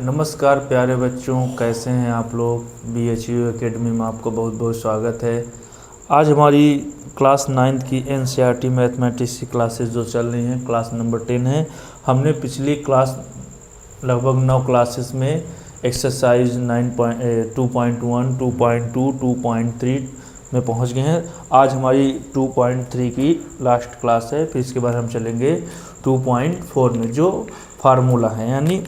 नमस्कार प्यारे बच्चों, कैसे हैं आप लोग। BHU एकेडमी में आपको बहुत बहुत स्वागत है। आज हमारी क्लास 9th की NCERT मैथमेटिक्स की क्लासेस जो चल रही हैं, क्लास नंबर 10 है। हमने पिछली क्लास लगभग 9 क्लासेस में एक्सरसाइज 2.1, 2.2, 2.3 में पहुंच गए हैं। आज हमारी 2.3 की लास्ट क्लास है। फिर इसके बाद हम चलेंगे 2.4 में, जो फार्मूला है यानी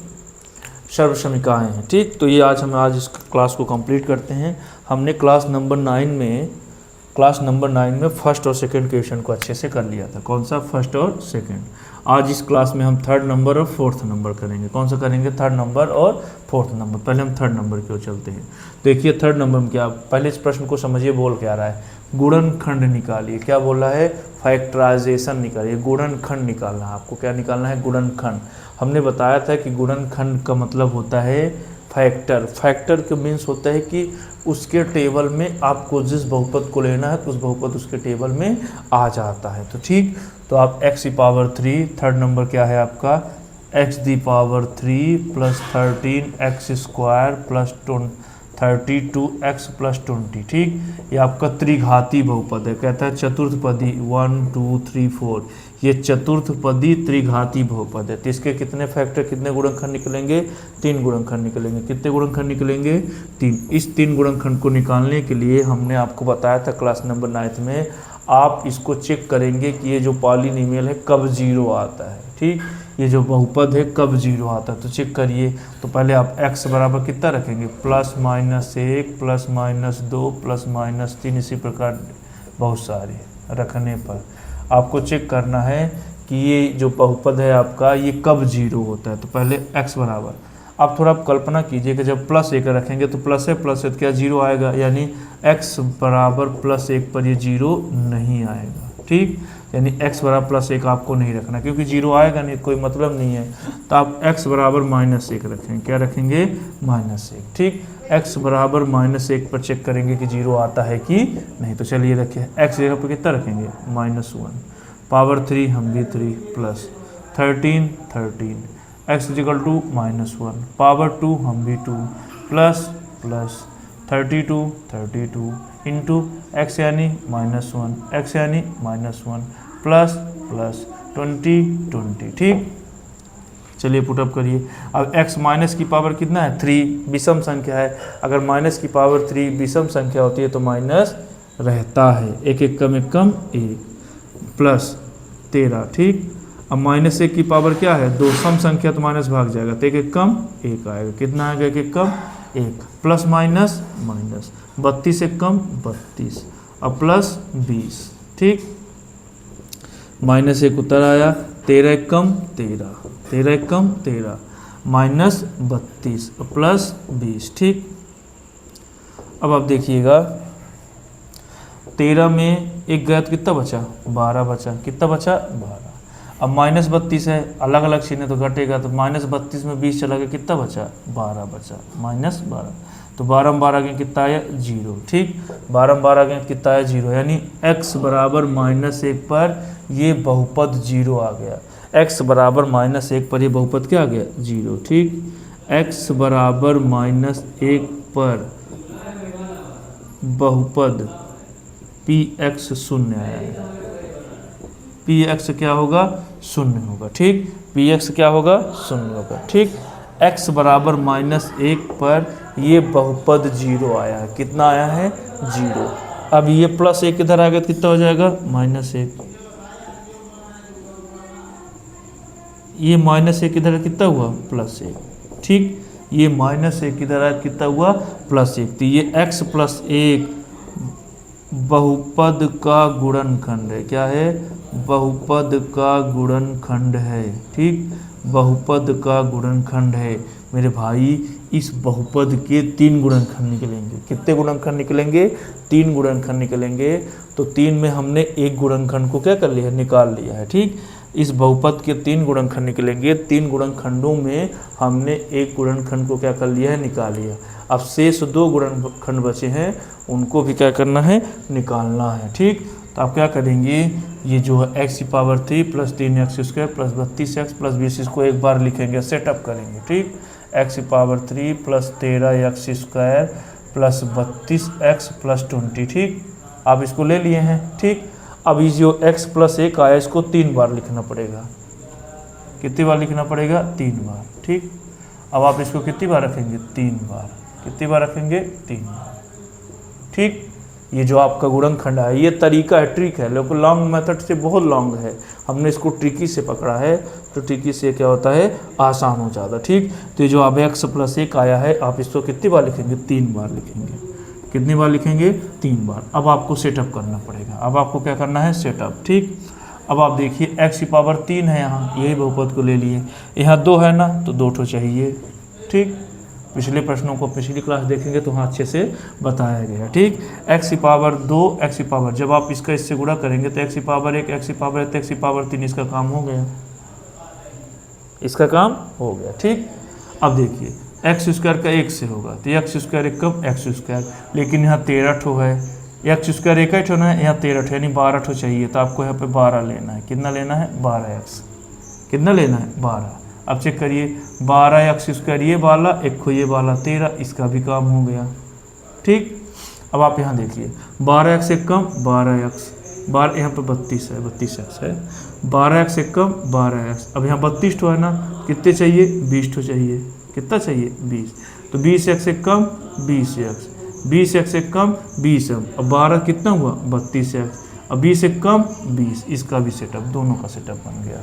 सर्वसमीकाएँ हैं। ठीक, तो ये आज इस क्लास को कंप्लीट करते हैं। हमने क्लास नंबर 9 में फर्स्ट और सेकंड क्वेश्चन को अच्छे से कर लिया था। कौन सा? फर्स्ट और सेकंड। आज इस क्लास में हम थर्ड नंबर और फोर्थ नंबर करेंगे। कौन सा करेंगे? थर्ड नंबर और फोर्थ नंबर। पहले हम थर्ड नंबर की ओर चलते हैं। देखिए थर्ड नंबर में क्या, पहले इस प्रश्न को समझिए। बोल क्या रहा है? गुणनखंड निकालिए। क्या बोल रहा है? फैक्टराइजेशन निकालिए। गुणनखंड निकालना है आपको। क्या निकालना है? गुणनखंड। हमने बताया था कि गुणनखंड का मतलब होता है फैक्टर। फैक्टर के मीन्स होता है कि उसके टेबल में आपको जिस बहुपद को लेना है तो उस बहुपद उसके टेबल में आ जाता है। तो ठीक, तो आप x⁻3, थर्ड नंबर क्या है आपका? x⁻3 + 13 x² + 32x + 20। ठीक, ये आपका त्रिघाती बहुपद है। कहता है चतुर्थपदी 1 2 3 4, ये चतुर्थपदी त्रिघाती बहुपद है। तो इसके कितने फैक्टर, कितने गुणनखंड निकलेंगे? 3 गुणनखंड निकलेंगे। कितने गुणनखंड निकलेंगे? 3। इस 3 गुणनखंड को निकालने के लिए हमने आपको बताया था क्लास नंबर 9 में, आप इसको चेक करेंगे कि ये जो पॉलिनोमियल है कब 0 आता है। ठीक, ये जो बहुपद है कब 0 आता है, तो चेक करिए। तो पहले आप x बराबर कितना रखेंगे? +-1 +-2 +-3, इसी प्रकार बहुत सारे रखने पर आपको चेक करना है कि ये जो बहुपद है आपका ये कब 0 होता है। तो पहले x बराबर, आप थोड़ा कल्पना कीजिए कि जब +1 रखेंगे तो प्लस है तो क्या 0 आएगा, यानी x बराबर +1 पर ये 0 नहीं आएगा। ठीक, यानी x बराबर +1 आपको नहीं रखना, क्योंकि 0 आएगा नहीं, कोई मतलब नहीं है। तो आप x बराबर -1 रखेंगे। क्या रखेंगे? -1। ठीक, x बराबर -1 पर चेक करेंगे कि 0 आता है कि नहीं। तो चलिए रखिए, x जगह पर कितना रखेंगे? -1, पावर 3 हम भी 3, प्लस 13 x = -1, पावर 2 हम भी 2, प्लस 32 इंटू x यानी -1, x यानी -1, प्लस 20। ठीक, चलिए पुटअप करिए। अब x माइनस की पावर कितना है? 3, विषम संख्या है। अगर माइनस की पावर 3 विषम संख्या होती है तो माइनस रहता है। एक कम 1, प्लस 13। ठीक, अब -1 की पावर क्या है? 2, सम संख्या तो माइनस भाग जाएगा, तो 1 कम 1 आएगा। कितना आएगा? 1 कम 1, प्लस माइनस माइनस, 32 कम 32, अब प्लस 20। ठीक, -1 उतर आया, 13 कम 13, 13 कम 13, -32 प्लस 20। ठीक, अब आप देखिएगा 13 में 1 गया तो कितना बचा? 12 बचा। कितना बचा? 12। अब -32 है, अलग अलग चिन्ह तो घटेगा, तो -32 में 20 चला गया, कितना बचा? 12 बचा, -12। तो 12 में 12 गए कितना आया? 0। ठीक, 12 में 12 गए कितना आया? 0, यानी x बराबर -1 पर ये बहुपद 0 आ गया। x बराबर -1 पर ये बहुपद क्या आ गया? 0। ठीक, x बराबर -1 पर बहुपद px 0 आया है। px क्या होगा? 0 होगा। ठीक, px क्या होगा? 0 होगा। ठीक, x बराबर -1 पर ये बहुपद 0 आया है। कितना आया है? 0। अब ये +1 इधर आ गया तो कितना हो जाएगा? -1। ये -1 इधर कितना हुआ? +1। ठीक, ये -1 इधर आया कितना हुआ? +1। तो ये x + 1 बहुपद का गुणनखंड है। क्या है? बहुपद का गुणनखंड है। ठीक, बहुपद का गुणनखंड है मेरे भाई। इस बहुपद के 3 गुणनखंड निकलेंगे। कितने गुणनखंड निकलेंगे? 3 गुणनखंड निकलेंगे। तो 3 में हमने एक गुणनखंड को क्या कर लिया है? निकाल लिया है। ठीक, इस बहुपद के 3 गुणनखंड निकलेंगे। 3 गुणनखंडों में हमने एक गुणनखंड को क्या कर लिया है? निकाल लिया। अब शेष 2 गुणनखंड बचे हैं, उनको भी क्या करना है? निकालना है। ठीक, तो आप क्या करेंगे? ये जो है एक्स की power 3 plus 3x² plus 32x plus 20, इसको एक बार लिखेंगे, सेटअप करेंगे। ठीक, एक्स की power 3 plus 13x² plus 32x plus 20। ठीक, आप इसको ले लिए हैं। ठीक, अब ये जो x प्लस 1 आया इसको 3 बार लिखना पड़ेगा। कितनी बार लिखना पड़ेगा? 3 बार। ठीक, अब आप इसको कितनी बार रखेंगे? 3 बार। कितनी बार रखेंगे? 3 बार। ठीक, ये जो आपका गुणनखंड है, ये तरीका है, ट्रिक है, लेकिन लॉन्ग मेथड से बहुत लॉन्ग है, हमने इसको ट्रिकी से पकड़ा है, तो ट्रिकी से क्या होता है, आसान हो जाता। ठीक, तो ये जो अब x प्लस 1 आया है, आप इसको कितनी बार लिखेंगे? 3 बार लिखेंगे। कितनी बार लिखेंगे? 3 बार। अब आपको सेटअप करना पड़ेगा। अब आपको क्या करना है? सेटअप। ठीक, अब आप देखिए x की पावर 3 है, यहाँ यही बहुपद को ले लिए, यहाँ 2 है ना, तो 2 ठो चाहिए। ठीक, पिछले प्रश्नों को पिछली क्लास देखेंगे तो वहाँ अच्छे से बताया गया। ठीक, x की पावर 2, x की पावर, जब आप इसका इससे गुणा करेंगे तो x की पावर 1, x की पावर 1, x की पावर 3, इसका काम हो गया, इसका काम हो गया। ठीक, अब देखिए x² का 1 से होगा तो x² 1 कम x², लेकिन यहाँ 13 ठो है, x² 1 ठो ना, यहाँ 13 ठो, यानी 12 ठो चाहिए, तो आपको यहाँ पे 12 लेना है। कितना लेना है? 12x। कितना लेना है? 12। अब चेक करिए, 12x² ये वाला, एक को ये वाला 13, इसका भी काम हो गया। ठीक, अब आप यहाँ देखिए, 12x से कम 12x, 12 यहाँ पे 32 है, 32x है, 12x से कम 12x, अब यहाँ 32 ठो है ना, कितने चाहिए? 20 ठो चाहिए। कितना चाहिए? 20। तो 20x से कम 20x, 20x से कम 20, अब 12 कितना हुआ? 32x, अब 20 से कम 20, इसका भी सेटअप, दोनों का सेटअप बन गया।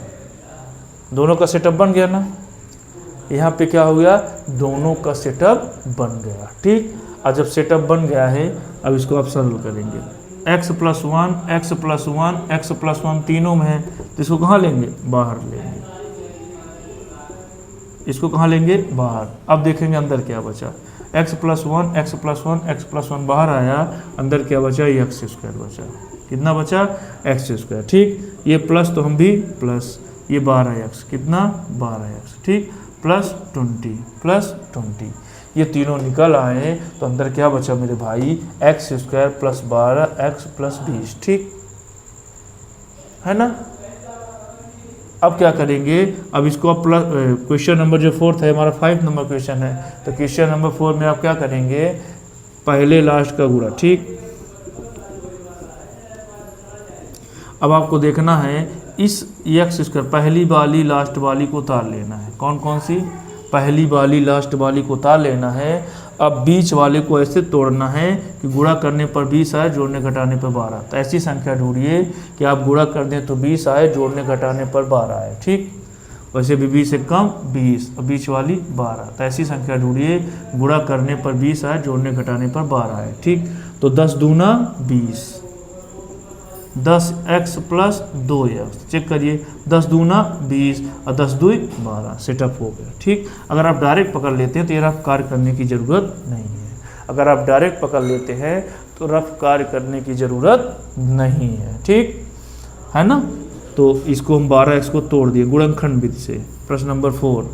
दोनों का सेटअप बन गया ना, यहाँ पे क्या हो गया? दोनों का सेटअप बन गया। ठीक, और जब सेटअप बन गया है, अब इसको आप सॉल्व करेंगे। x plus 1, x plus 1, x plus 1 तीनों में है, तो इसको कहाँ लेंगे? बाहर लेंगे। इसको कहाँ लेंगे? बाहर। अब देखेंगे अंदर क्या बचा, x plus 1, x plus 1, x plus 1 बाहर आया, अंदर क्या बचा? ये x² बचा। कितना बचा? x²। ठीक, ये प्लस तो हम भी प्लस, ये 12x, कितना? 12x। ठीक, प्लस 20, प्लस 20, ये तीनों निकल आए, तो अंदर क्या बचा मेरे भाई? x² plus 12x plus 20। ठीक है ना। अब क्या करेंगे? अब इसको आप प्लस, क्वेश्चन नंबर जो 4 है हमारा 5 नंबर क्वेश्चन है, तो क्वेश्चन नंबर 4 में आप क्या करेंगे? पहले लास्ट का गुणा। ठीक, अब आपको देखना है इस x² पहली वाली लास्ट वाली को उतार लेना है। कौन कौन सी? पहली वाली लास्ट वाली को उतार लेना है। अब बीच वाले को ऐसे तोड़ना है कि गुणा करने पर 20 आए, जोड़ने घटाने पर 12। तो ऐसी संख्या ढूंढिए कि आप गुणा कर दें तो 20 आए, जोड़ने घटाने पर 12 आए। ठीक, वैसे भी 20 से कम 20, और बीच वाली 12, तो ऐसी संख्या ढूंढिए गुणा करने पर 20 आए, जोड़ने घटाने पर 12 आए। ठीक, तो 10 दूना 20, 10x प्लस 2x, चेक करिए, 10 दूना 20 और 10 दूई 12, सेटअप हो गया। ठीक, अगर आप डायरेक्ट पकड़ लेते हैं तो ये रफ कार्य करने की ज़रूरत नहीं है। अगर आप डायरेक्ट पकड़ लेते हैं तो रफ कार्य करने की ज़रूरत नहीं है। ठीक है ना। तो इसको हम 12x को तोड़ दिए गुणनखंड विधि से। प्रश्न नंबर 4,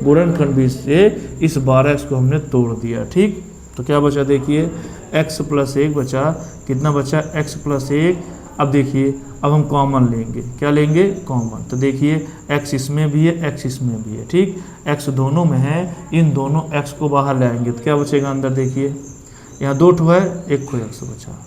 गुणनखंड विधि से इस 12x को हमने तोड़ दिया। ठीक, तो क्या बचा? देखिए x प्लस 1 बचा। कितना बचा? x plus 1। अब देखिए, अब हम कॉमन लेंगे। क्या लेंगे? कॉमन। तो देखिए x इसमें भी है, x इसमें भी है। ठीक, x दोनों में है, इन दोनों x को बाहर लाएंगे तो क्या बचेगा अंदर? देखिए यहाँ 2 ठो है, 1 को x बचा,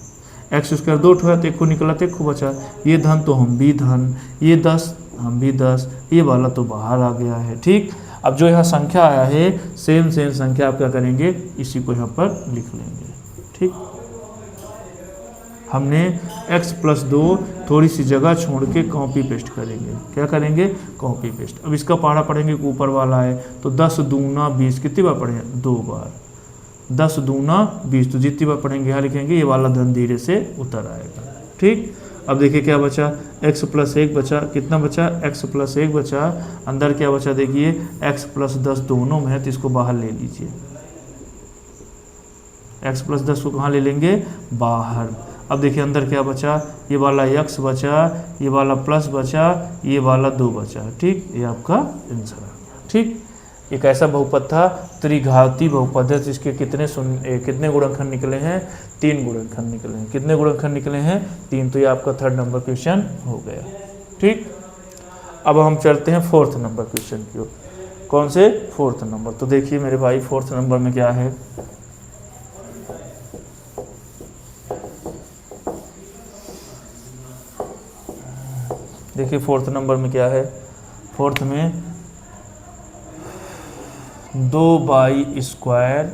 x² 2 ठो है तो 1 को निकला तो 1 को बचा। ये धन तो हम भी धन, ये 10 हम भी 10, ये वाला तो बाहर आ गया है। ठीक, अब जो यहाँ संख्या आया है सेम संख्या आप क्या करेंगे? इसी को यहाँ पर लिख लेंगे। ठीक, हमने x प्लस 2 थोड़ी सी जगह छोड़ के कॉपी पेस्ट करेंगे। क्या करेंगे? Copy paste. अब इसका पहाड़ा पढ़ेंगे कि ऊपर वाला है, तो 10 दूना 20 कितनी बार पढ़ेंगे? 2 बार। 10 दूना 20, तो जितनी बार पढ़ेंगे यहाँ लिखेंगे, ये वाला धन धीरे से उतर आएगा। ठीक, अब देखिए क्या बचा? x प्लस 1 बचा। कितना बचा? x प्लस 1 बचा। अंदर क्या बचा? देखिए x प्लस 10 दोनों में है, तो इसको बाहर ले लीजिए। x प्लस 10 को कहाँ ले लेंगे? बाहर। अब देखिए अंदर क्या बचा? ये वाला x बचा, ये वाला प्लस बचा, ये वाला 2 बचा। ठीक, ये आपका आंसर आ गया। ठीक, एक ऐसा बहुपद था त्रिघाती बहुपद है जिसके कितने गुणनखंड निकले हैं, 3 गुणनखंड निकले हैं। कितने गुणनखंड निकले हैं, 3। तो ये आपका 3rd नंबर क्वेश्चन हो गया। ठीक, अब हम चलते हैं 4th नंबर क्वेश्चन की ओर। कौन से, 4th नंबर। तो देखिए मेरे भाई 4th नंबर में क्या है, देखिए 4th नंबर में क्या है। 4th में 2y²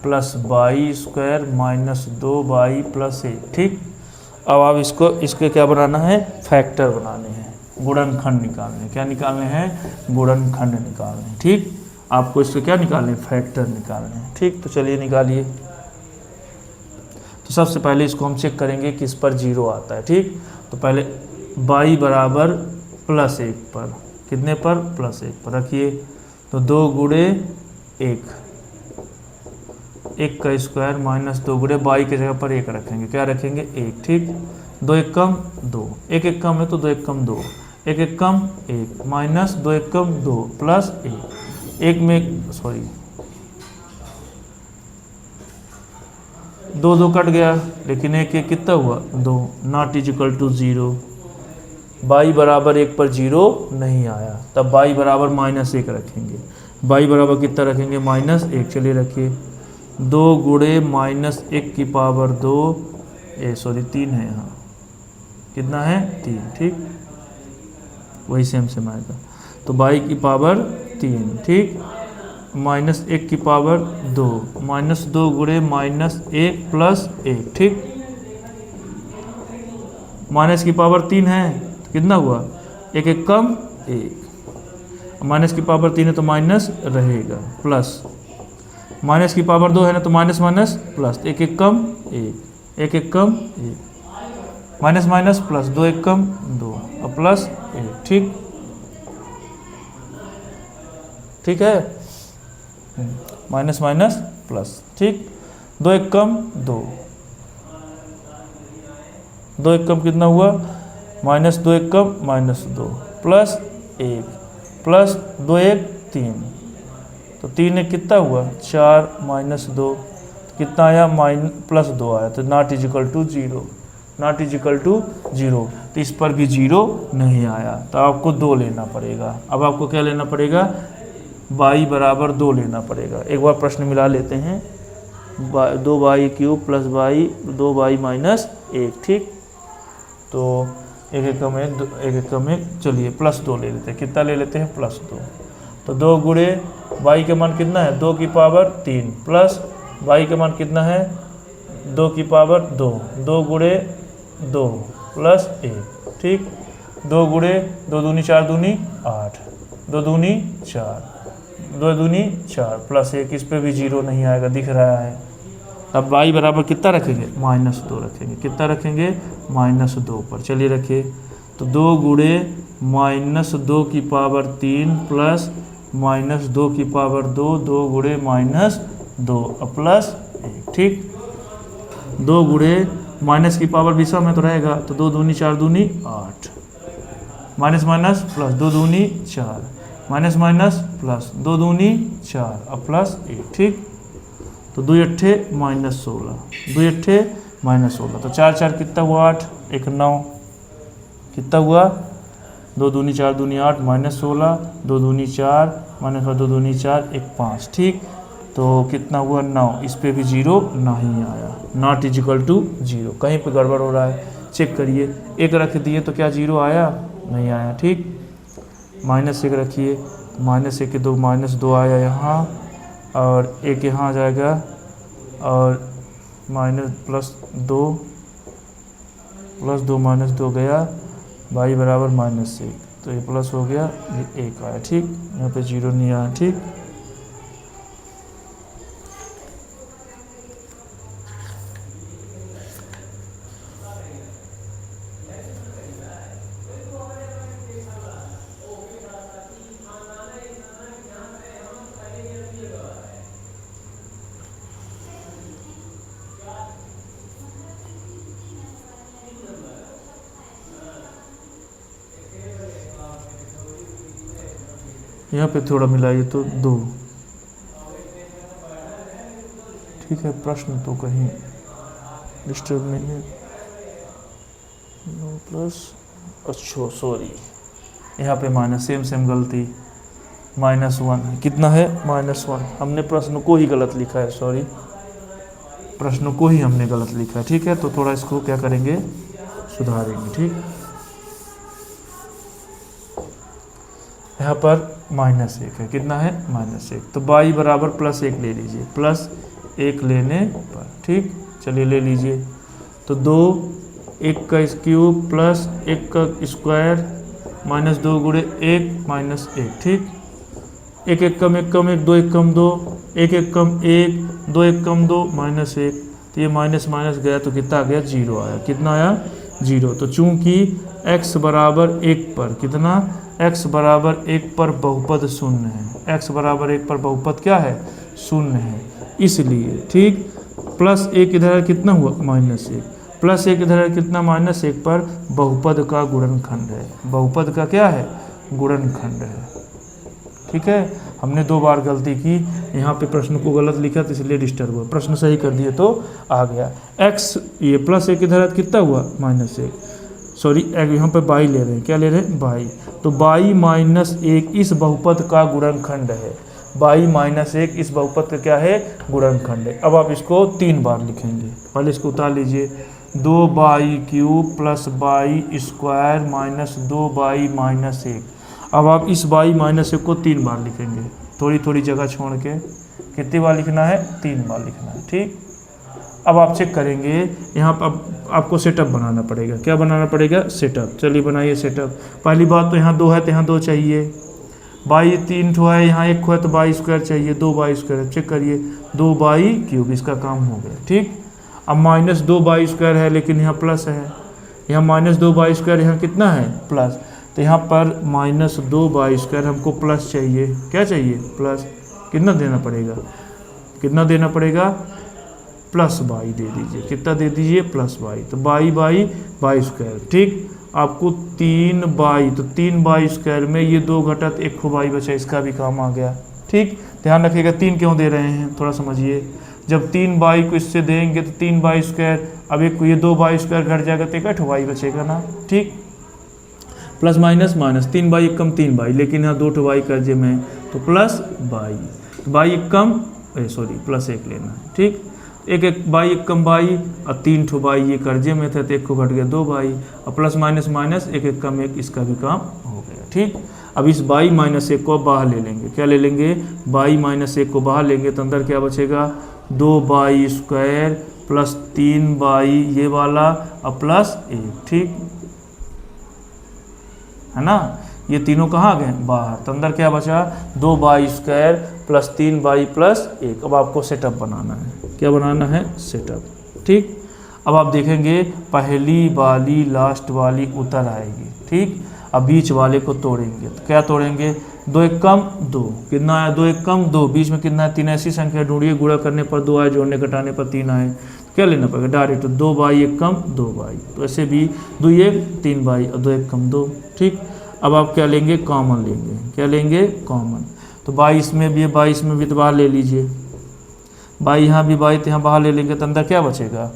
plus y² minus 2y plus 1। ठीक, अब आप इसके क्या बनाना है, फैक्टर बनाने हैं, गुणनखंड निकालने। क्या निकालने हैं, गुणनखंड निकालने हैं। ठीक, आपको इसको क्या निकालने, फैक्टर निकालने हैं। ठीक, तो चलिए निकालिए। तो सबसे पहले इसको हम चेक करेंगे किस पर 0 आता है। ठीक, तो पहले y बराबर +1 पर, कितने पर, +1 पर रखिए। तो 2 गुणे 1, 1 का स्क्वायर माइनस 2 गुणे y की जगह पर 1 रखेंगे, क्या रखेंगे, 1। ठीक, 2 एकम 2, 1 एकम है तो 2 एकम 2, 1 एकम 1 माइनस 2 एकम 2 प्लस 1, 1 में सॉरी 2 2 कट गया, लेकिन 1 1 कितना हुआ, 2, naught is equal to 0। y बराबर 1 पर 0 नहीं आया, तब y बराबर -1 रखेंगे। y बराबर कितना रखेंगे, -1। चलिए रखिए, 2 गुणे -1 की पावर 2, 3 है यहाँ, कितना है, 3। ठीक, वही सेम आएगा। तो y की पावर 3, ठीक, -1 की पावर 2, -2 गुणे -1 प्लस 1। ठीक, माइनस की पावर 3 है तो कितना हुआ, 1 1 कम 1, माइनस की पावर 3 है तो माइनस रहेगा, प्लस माइनस की पावर 2 है ना तो माइनस माइनस प्लस, 1 1 कम 1, 1 1 कम 1, माइनस माइनस प्लस, 2 1 कम 2 और प्लस 1। ठीक, ठीक है, माइनस माइनस प्लस। ठीक, 2 1 कम 2, 2 1 कम कितना हुआ, -2 1 कम -2 प्लस 1 प्लस 2 1 3, तो 3 1 कितना हुआ, 4 -2 तो कितना आया, +2 आया, तो naught is equal to 0, naught is equal to 0। तो इस पर भी 0 नहीं आया, तो आपको 2 लेना पड़ेगा। अब आपको क्या लेना पड़ेगा, y बराबर 2 लेना पड़ेगा। एक बार प्रश्न मिला लेते हैं, 2y³ plus y 2y minus 1। ठीक, तो 1 एकम 1 1 एकम 1, चलिए +2 ले लेते हैं। कितना ले लेते हैं, +2। तो 2 गुणे y के मान कितना है, 2 की पावर 3 प्लस y के मान कितना है, 2 की पावर 2, 2 गुणे 2 प्लस 1। ठीक, 2 गुणे 2 दूनी 4 दूनी 8, 2 दूनी 4, 2 दूनी 4 प्लस 1, इस पे भी 0 नहीं आएगा, दिख रहा है। अब y बराबर कितना रखेंगे, -2 रखेंगे। कितना रखेंगे, -2 पर। चलिए रखिए, तो 2 गुणे -2 की पावर 3 प्लस -2 की पावर 2, 2 गुणे -2 प्लस 1। ठीक, 2 गुणे माइनस की पावर विषम में तो रहेगा, तो 2 दूनी 4 दूनी 8, माइनस माइनस प्लस, 2 दूनी 4 माइनस माइनस प्लस, 2 दूनी 4 और प्लस 1। ठीक, तो 2 अट्ठे -16, 2 अट्ठे -16, तो 4 4 कितना हुआ, 8, 1 9, कितना हुआ, 2 दूनी 4 दूनी 8 -16, 2 दूनी 4 -2 दूनी 4 1 5। ठीक, तो कितना हुआ, 9। इस पे भी 0 नहीं आया, नॉट इज इक्वल टू 0। कहीं पे गड़बड़ हो रहा है, चेक करिए। 1 रख दिए तो क्या 0 आया, नहीं आया। ठीक, -1 रखिए, -1 के 2 -2 आया यहाँ, और 1 यहाँ आ जाएगा, और +2 -2 गया, y बराबर -1, तो ये प्लस हो गया, ये 1 आया। ठीक, यहाँ पे 0 नहीं आया। ठीक, यहाँ पे थोड़ा मिलाइए तो 2। ठीक है, प्रश्न तो कहीं डिस्टर्ब नहीं है। 9 प्लस, अच्छा सॉरी, यहाँ पे माइनस, सेम गलती, -1 है। कितना है? -1। हमने प्रश्न को ही गलत लिखा है, सॉरी, प्रश्न को ही हमने गलत लिखा है। ठीक है, तो थोड़ा इसको क्या करेंगे, सुधारेंगे। ठीक, यहाँ पर -1 है। कितना है? -1। तो y बराबर +1 ले लीजिए, +1 लेने पर। ठीक, चलिए ले लीजिए। तो 2, 1 का क्यूब प्लस 1 का स्क्वायर -2 गुणे 1 -1। ठीक, 1 1 कम 1 कम 1, 2 1 कम 2, 1 1 कम 1, 2 1 कम 2, -1। तो ये माइनस माइनस गया तो कितना आ गया? 0 आया। कितना आया? 0। तो चूंकि x बराबर 1 पर, कितना? x बराबर 1 पर बहुपद शून्य है। x बराबर 1 पर बहुपद क्या है? शून्य है। इसलिए ठीक, +1 इधर कितना हुआ? -1। +1 इधर कितना? -1 पर बहुपद का गुणनखंड है। बहुपद का क्या है? गुणनखंड है। ठीक है, हमने 2 बार गलती की, यहाँ पे प्रश्न को गलत लिखा तो इसलिए डिस्टर्ब हुआ। प्रश्न सही कर दिए तो आ गया। x, ये +1 इधर कितना हुआ? -1, सॉरी यहाँ पे y ले रहे हैं। क्या ले रहे हैं? y। तो y -1 इस बहुपद का गुणनखंड है। y -1 इस बहुपद का क्या है? गुणनखंड है। अब आप इसको 3 बार लिखेंगे। पहले इसको उतार लीजिए। 2y³ + y² - 2y -1। अब आप इस y -1 को 3 बार लिखेंगे, थोड़ी थोड़ी जगह छोड़ के। कितनी बार लिखना है? 3 बार लिखना है। ठीक, अब आप चेक करेंगे, यहाँ पर आपको सेटअप बनाना पड़ेगा। क्या बनाना पड़ेगा? सेटअप। चलिए बनाइए सेटअप। पहली बात तो यहाँ 2 है तो यहाँ 2 चाहिए, y 3 ठो है, यहाँ 1 है तो y² चाहिए, 2y²। चेक करिए, 2y³ इसका काम हो गया। ठीक, अब -2y² है लेकिन यहाँ प्लस है, यहाँ -2y², यहाँ कितना है? प्लस। तो यहाँ पर -2y² हमको प्लस चाहिए। क्या चाहिए? प्लस। कितना देना पड़ेगा? कितना देना पड़ेगा? +y दे दीजिए। कितना दे दीजिए? +y। तो y/y²। ठीक, आपको 3y, तो 3y² में ये 2 घटा तो 1 y बचा, इसका भी काम आ गया। ठीक, ध्यान रखिएगा 3 क्यों दे रहे हैं, थोड़ा समझिए। जब 3y को इससे देंगे तो 3y², अब एक ये 2y² घट जाएगा तो 1 y बचेगा ना। ठीक, प्लस माइनस माइनस, 3y 1 कम 3y, लेकिन यहाँ 2 y कर्जे में तो +y, तो y 1 कम +1 लेना है। ठीक, 1 1 y 1 कम y और 3 y ये कर्जे में थे तो 1 को घट गया 2y, और प्लस माइनस माइनस 1 1 कम 1, इसका भी काम हो गया। ठीक, अब इस y -1 को बाहर ले लेंगे। क्या ले लेंगे? y -1 को बाहर लेंगे तो अंदर क्या बचेगा? 2y² + 3y ये वाला और +1। ठीक है ना, ये तीनों कहाँ गए? बाहर। तो अंदर क्या बचा? 2y² + 3y + 1। अब आपको सेटअप बनाना है। क्या बनाना है? सेटअप। ठीक, अब आप देखेंगे पहली वाली लास्ट वाली उतर आएगी। ठीक, अब बीच वाले को तोड़ेंगे तो क्या तोड़ेंगे? 2 1 कम 2, कितना आया? 2 1 कम 2, बीच में कितना है? 3। ऐसी संख्या ढूंढिए गुणा करने पर 2 आए, जोड़ने घटाने पर 3 आए। क्या लेना पड़ेगा? डायरेक्ट 2y 1 कम 2y, तो ऐसे भी 2 1 3y और 2 1 कम 2। ठीक, अब आप क्या लेंगे? कॉमन लेंगे। क्या लेंगे? कॉमन। तो 22 में भी है, 22 में भी तो बाहर ले लीजिए। y यहाँ भी y, तो यहाँ बाहर ले लेंगे तो अंदर क्या बचेगा?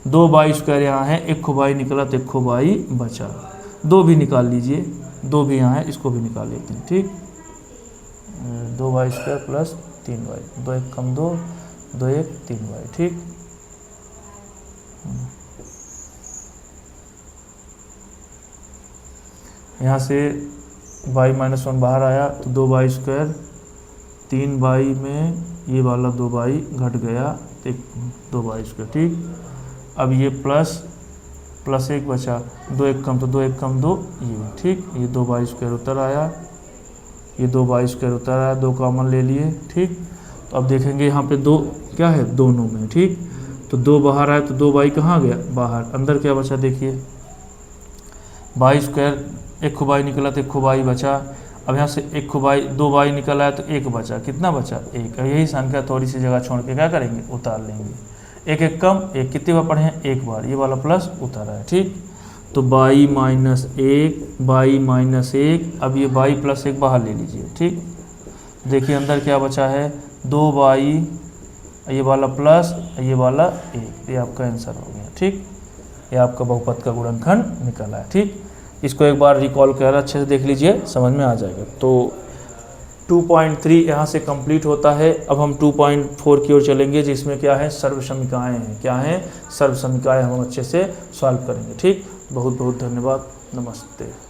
2y² यहाँ है, 1 y निकला तो 1 y बचा। 2 भी निकाल लीजिए, 2 भी यहाँ है, इसको भी निकाल लेते हैं। ठीक, 2y² + 3y, 2 1 कम 2, 2 1 3y। ठीक, यहाँ से y -1 बाहर आया तो 2y², 3y में ये वाला 2y घट गया तो 2y²। ठीक, अब ये +1 बचा, 2 1 कम तो 2 1 कम 2 ये। ठीक, ये 2y² उतर आया, ये 2y² उतर आया, 2 कॉमन ले लिए। ठीक, तो अब देखेंगे यहाँ पे 2 क्या है? दोनों में। ठीक, तो 2 बाहर आया तो 2y कहाँ गया? बाहर। अंदर क्या बचा? देखिए y², 1 y निकला तो 1 y बचा। अब यहाँ से 1 y 2 y निकला है तो 1 बचा। कितना बचा? 1। यही संख्या थोड़ी सी जगह छोड़ के क्या करेंगे? उतार लेंगे। 1 1 कम 1, कितनी बार पढ़े हैं? 1 बार। ये वाला प्लस उतारा है। ठीक, तो बाई माइनस एक, बाई माइनस एक, अब ये बाई प्लस एक बाहर ले लीजिए। ठीक, देखिए अंदर क्या बचा है, 2 बाई, ये वाला प्लस ये वाला एक, ये आपका आंसर हो गया। ठीक, ये आपका बहुपद का गुणनखंड निकल आया। ठीक, इसको एक बार रिकॉल कर अच्छे से देख लीजिए, समझ में आ जाएगा। तो 2.3 यहाँ से कंप्लीट होता है। अब हम 2.4 की ओर चलेंगे, जिसमें क्या है, सर्वसमीकाएँ हैं। क्या हैं, सर्वसमीकाएँ हम अच्छे से सॉल्व करेंगे। ठीक, बहुत बहुत धन्यवाद, नमस्ते।